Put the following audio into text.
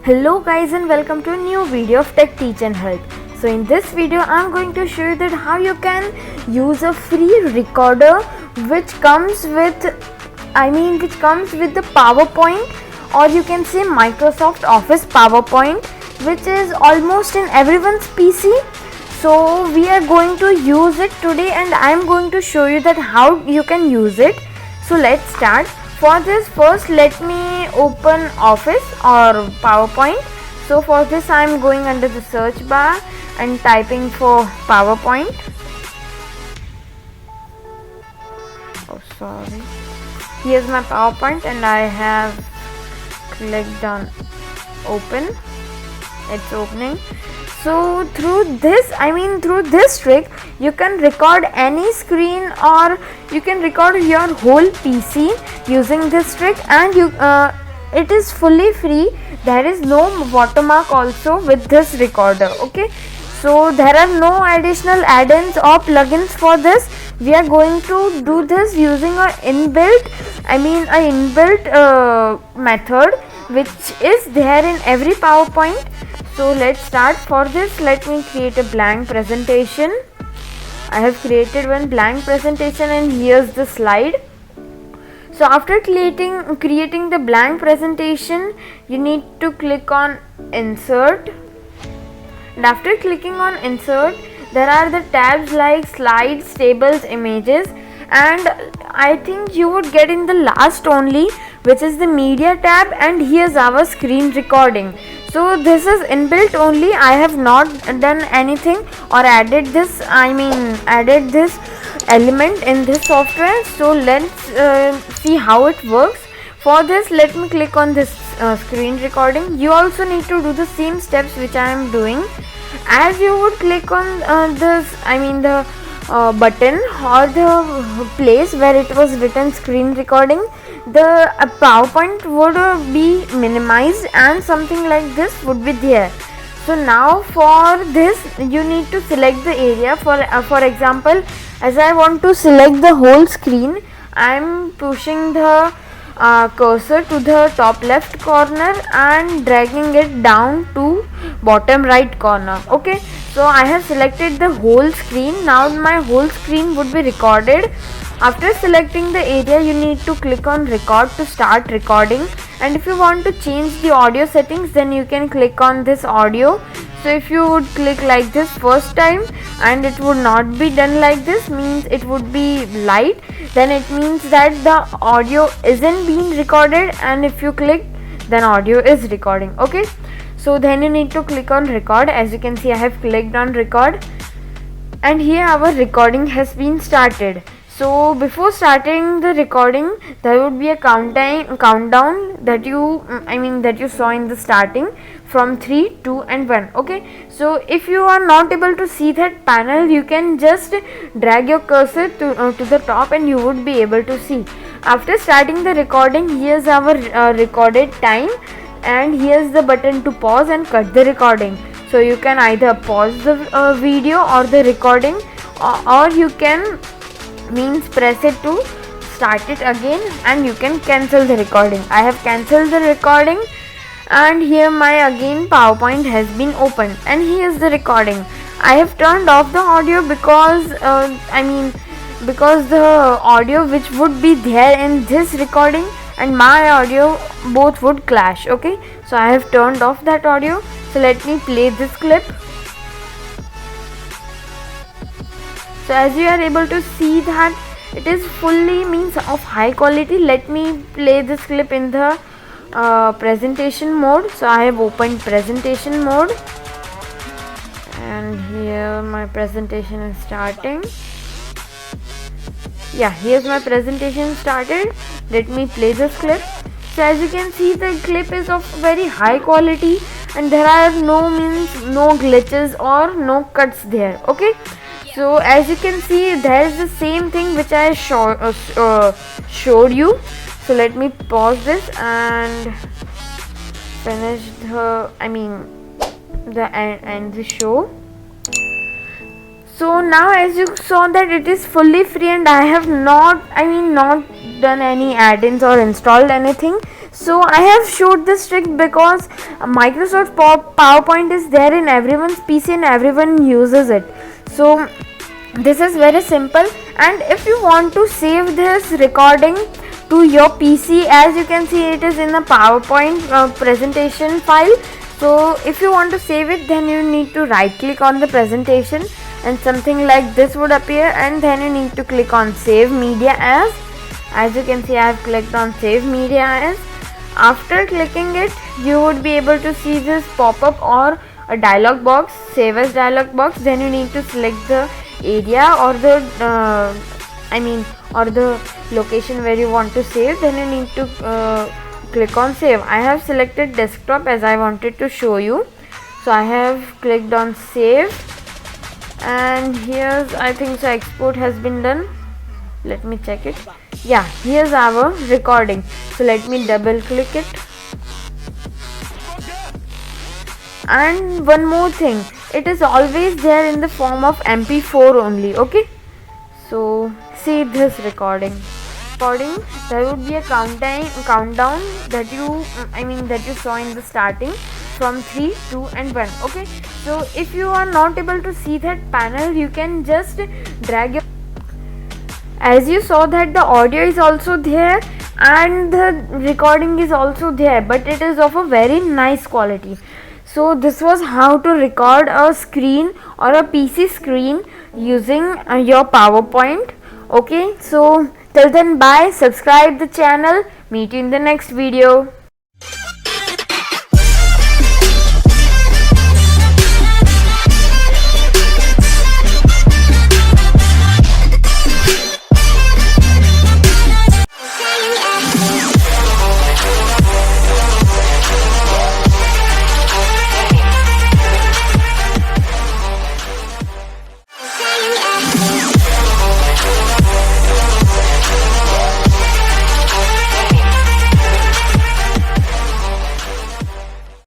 Hello guys and welcome to a new video of Tech Teach and Help. So in this video I'm going to show you that how you can use a free recorder which comes with the PowerPoint, or you can say Microsoft Office PowerPoint, which is almost in everyone's PC. So we are going to use it today and I'm going to show you that how you can use it. So let's start. For this, first let me open Office or PowerPoint. So for this I am going under the search bar and typing for PowerPoint. Oh sorry. Here's my PowerPoint and I have clicked on open. It's opening. So through this trick you can record any screen, or you can record your whole PC using this trick, and it is fully free. There is no watermark also with this recorder. Okay, so there are no additional add-ins or plugins for this. We are going to do this using a inbuilt method which is there in every PowerPoint. So let's start. For this, let me create a blank presentation. I have created one blank presentation and here's the slide. So after creating the blank presentation, you need to click on insert, and after clicking on insert there are the tabs like slides, tables, images, and I think you would get in the last only, which is the media tab, and here's our screen recording. So this is inbuilt only. I have not done anything or added this element in this software. So let's see how it works. For this, let me click on this screen recording. You also need to do the same steps which I am doing. As you would click on the button or the place where it was written screen recording, the PowerPoint would be minimized and something like this would be there. So now for this you need to select the area. For example, as I want to select the whole screen, I am pushing the cursor to the top left corner and dragging it down to bottom right corner. Okay, so I have selected the whole screen. Now my whole screen would be recorded. After selecting the area, you need to click on record to start recording, and if you want to change the audio settings, then you can click on this audio. So if you would click like this first time and it would not be done like this, means it would be light, then it means that the audio isn't being recorded, and if you click, then audio is recording. Okay, so then you need to click on record. As you can see, I have clicked on record and here our recording has been started. So before starting the recording, there would be a countdown that you saw in the starting, from 3, 2 and 1. Okay, so if you are not able to see that panel, you can just drag your cursor to the top and you would be able to see. After starting the recording, here's our recorded time, and here's the button to pause and cut the recording. So you can either pause the video or the recording, or you can press it to start it again, and you can cancel the recording. I have cancelled the recording, and here my again PowerPoint has been opened, and here's the recording. I have turned off the audio because the audio which would be there in this recording and my audio both would clash. Okay, so I have turned off that audio. So let me play this clip. So as you are able to see that it is fully of high quality. Let me play this clip in the presentation mode. So I have opened presentation mode, and here my presentation is starting. Yeah, here's my presentation started. Let me play this clip. So as you can see, the clip is of very high quality and there are no glitches or no cuts there. Okay, so as you can see, there is the same thing which I showed you. So let me pause this and finish the show. So now as you saw that it is fully free, and I have not done any add-ins or installed anything. So I have showed this trick because Microsoft PowerPoint is there in everyone's PC and everyone uses it. So this is very simple, and if you want to save this recording to your PC, as you can see it is in a PowerPoint presentation file. So if you want to save it, then you need to right click on the presentation and something like this would appear, and then you need to click on save media as you can see I have clicked on save media as. After clicking it, you would be able to see this pop-up or a dialog box, save as dialog box. Then you need to select the area or the or the location where you want to save. Then you need to click on save. I have selected desktop as I wanted to show you, so I have clicked on save, and here's, I think so, export has been done. Let me check it. Yeah, here's our recording. So let me double click it. And one more thing, it is always there in the form of MP4 only. Okay, so see this recording, there would be a countdown that you saw in the starting from 3, 2 and 1. Okay, so if you are not able to see that panel, you can just drag your, as you saw that the audio is also there and the recording is also there, but it is of a very nice quality. So this was how to record a screen or a PC screen using your PowerPoint. Okay, so till then, bye, subscribe the channel, meet you in the next video.